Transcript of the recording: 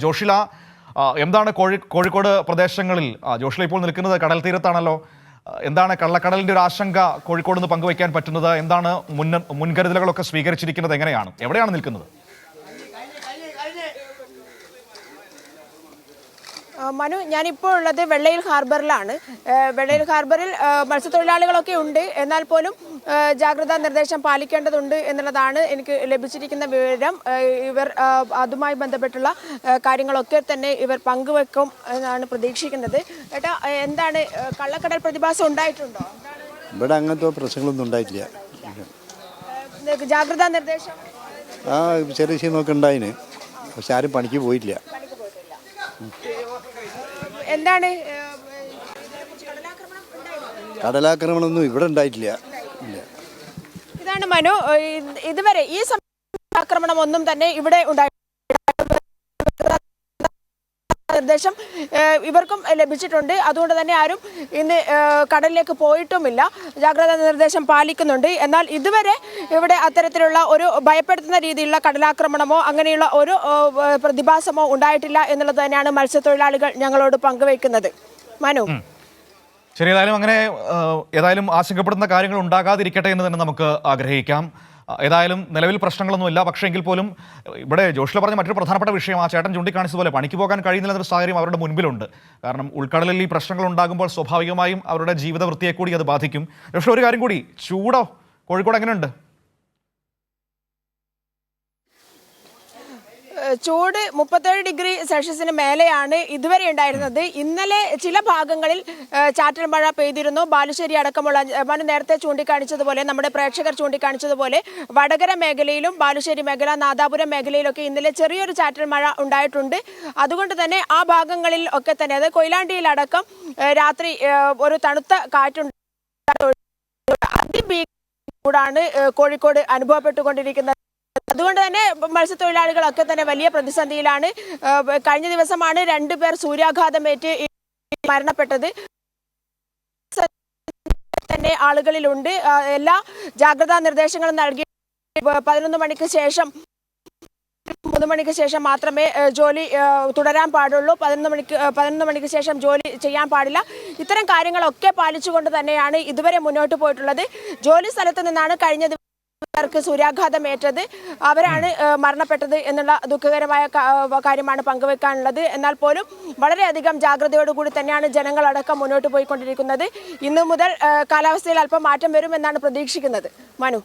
ജോഷില, എന്താണ് കോഴിക്കോട് പ്രദേശങ്ങളിൽ ജോഷില ഇപ്പോൾ നിൽക്കുന്നത് കടൽ തീരത്താണല്ലോ. എന്താണ് കള്ളക്കടലിന്റെ ഒരു ആശങ്ക കോഴിക്കോട് നിന്ന് പങ്കുവയ്ക്കാൻ പറ്റുന്നത്? എന്താണ് മുൻകരുതലുകളൊക്കെ സ്വീകരിച്ചിരിക്കുന്നത്? എങ്ങനെയാണ്, എവിടെയാണ് നിൽക്കുന്നത്? മനു, ഞാനിപ്പോൾ ഉള്ളത് വെള്ളയിൽ ഹാർബറിലാണ്. വെള്ളയിൽ ഹാർബറിൽ മത്സ്യത്തൊഴിലാളികളൊക്കെ ഉണ്ട്. എന്നാൽ പോലും ജാഗ്രതാ നിർദ്ദേശം പാലിക്കേണ്ടതുണ്ട് എന്നുള്ളതാണ് എനിക്ക് ലഭിച്ചിരിക്കുന്ന വിവരം. ഇവർ അതുമായി ബന്ധപ്പെട്ടുള്ള കാര്യങ്ങളൊക്കെ തന്നെ ഇവർ പങ്കുവെക്കും എന്നാണ് പ്രതീക്ഷിക്കുന്നത്. ഏട്ടാ, എന്താണ് കള്ളക്കടൽ പ്രതിഭാസം ഉണ്ടായിട്ടുണ്ടോ? ഇവിടെ അങ്ങനത്തെ പ്രശ്നങ്ങളൊന്നും ഉണ്ടായിട്ടില്ല. ജാഗ്രതാ നിർദ്ദേശം ചെറിയ ചെയ്യുന്നൊക്കെ ഉണ്ടായിന്, പക്ഷെ ആരും പണിക്ക് പോയിട്ടില്ല. എന്താണ് കടലാക്രമണമൊന്നും ഇവിടെ ഉണ്ടായിട്ടില്ല. ഇതാണ് മനു, ഇതുവരെ ഈ ആക്രമണം ഒന്നും തന്നെ ഇവിടെ ഉണ്ടായി നിർദ്ദേശം ഇവർക്കും ലഭിച്ചിട്ടുണ്ട്. അതുകൊണ്ട് തന്നെ ആരും ഇന്ന് കടലിലേക്ക് പോയിട്ടുമില്ല. ജാഗ്രതാ നിർദ്ദേശം പാലിക്കുന്നുണ്ട്. എന്നാൽ ഇതുവരെ ഇവിടെ അത്തരത്തിലുള്ള ഒരു ഭയപ്പെടുത്തുന്ന രീതിയിലുള്ള കടലാക്രമണമോ അങ്ങനെയുള്ള ഒരു പ്രതിഭാസമോ ഉണ്ടായിട്ടില്ല എന്നുള്ളത് തന്നെയാണ് മത്സ്യത്തൊഴിലാളികൾ ഞങ്ങളോട് പങ്കുവയ്ക്കുന്നത്. മനു, ശരി, ഏതായാലും ആശങ്കപ്പെടുന്ന കാര്യങ്ങൾ ഉണ്ടാകാതിരിക്കട്ടെ എന്ന് തന്നെ നമുക്ക് ആഗ്രഹിക്കാം. ഏതായാലും നിലവിൽ പ്രശ്നങ്ങളൊന്നുമില്ല. പക്ഷേ എങ്കിൽ പോലും ഇവിടെ ജോഷില പറഞ്ഞ മറ്റൊരു പ്രധാനപ്പെട്ട വിഷയം, ആ ചേട്ടൻ ചൂണ്ടിക്കാണിച്ചതുപോലെ പണിക്ക് പോകാൻ കഴിയുന്നില്ല എന്നൊരു സാഹചര്യം അവരുടെ മുൻപിലുണ്ട്. കാരണം ഉൾക്കടലിൽ ഈ പ്രശ്നങ്ങൾ ഉണ്ടാകുമ്പോൾ സ്വാഭാവികമായും അവരുടെ ജീവിത വൃത്തിയെ കൂടി അത് ബാധിക്കും. ജോഷില, ഒരു കാര്യം കൂടി, ചൂടോ കോഴിക്കോട് എങ്ങനെയുണ്ട്? ചൂട് 37 ഡിഗ്രി സെൽഷ്യസിന് മേലെയാണ് ഇതുവരെ ഉണ്ടായിരുന്നത്. ഇന്നലെ ചില ഭാഗങ്ങളിൽ ചാറ്റൽ മഴ പെയ്തിരുന്നു. ബാലുശ്ശേരി അടക്കമുള്ള നേരത്തെ ചൂണ്ടിക്കാണിച്ചതുപോലെ, നമ്മുടെ പ്രേക്ഷകർ ചൂണ്ടിക്കാണിച്ചതുപോലെ വടകര മേഖലയിലും ബാലുശ്ശേരി മേഖല, നാദാപുരം മേഖലയിലൊക്കെ ഇന്നലെ ചെറിയൊരു ചാറ്റൽ മഴ ഉണ്ടായിട്ടുണ്ട്. അതുകൊണ്ട് തന്നെ ആ ഭാഗങ്ങളിൽ ഒക്കെ തന്നെ, അത് കൊയിലാണ്ടിയിലടക്കം രാത്രി ഒരു തണുത്ത കാറ്റുണ്ട്. അതിഭീകരമാണ് കോഴിക്കോട് അനുഭവപ്പെട്ടുകൊണ്ടിരിക്കുന്നത്. അതുകൊണ്ട് തന്നെ മത്സ്യത്തൊഴിലാളികളൊക്കെ തന്നെ വലിയ പ്രതിസന്ധിയിലാണ്. കഴിഞ്ഞ ദിവസമാണ് 2 പേർ സൂര്യാഘാതമേറ്റ് മരണപ്പെട്ടത്. തന്നെ ആളുകളിലുണ്ട്. എല്ലാ ജാഗ്രതാ നിർദ്ദേശങ്ങളും നൽകി 11 മണിക്ക് ശേഷം 3 മണിക്ക് ശേഷം മാത്രമേ ജോലി തുടരാൻ പാടുള്ളൂ. 11 മണിക്ക് ശേഷം ജോലി ചെയ്യാൻ പാടില്ല. ഇത്തരം കാര്യങ്ങളൊക്കെ പാലിച്ചുകൊണ്ട് തന്നെയാണ് ഇതുവരെ മുന്നോട്ട് പോയിട്ടുള്ളത്. ജോലി സ്ഥലത്ത് നിന്നാണ് കഴിഞ്ഞ ർക്ക് സൂര്യാഘാതമേറ്റത്. അവരാണ് മരണപ്പെട്ടത് എന്നുള്ള ദുഃഖകരമായ കാര്യമാണ് പങ്കുവെക്കാനുള്ളത്. എന്നാൽ പോലും വളരെയധികം ജാഗ്രതയോടുകൂടി തന്നെയാണ് ജനങ്ങളടക്കം മുന്നോട്ട് പോയിക്കൊണ്ടിരിക്കുന്നത്. ഇന്നു മുതൽ കാലാവസ്ഥയിൽ അല്പം മാറ്റം വരുമെന്നാണ് പ്രതീക്ഷിക്കുന്നത്. മനു.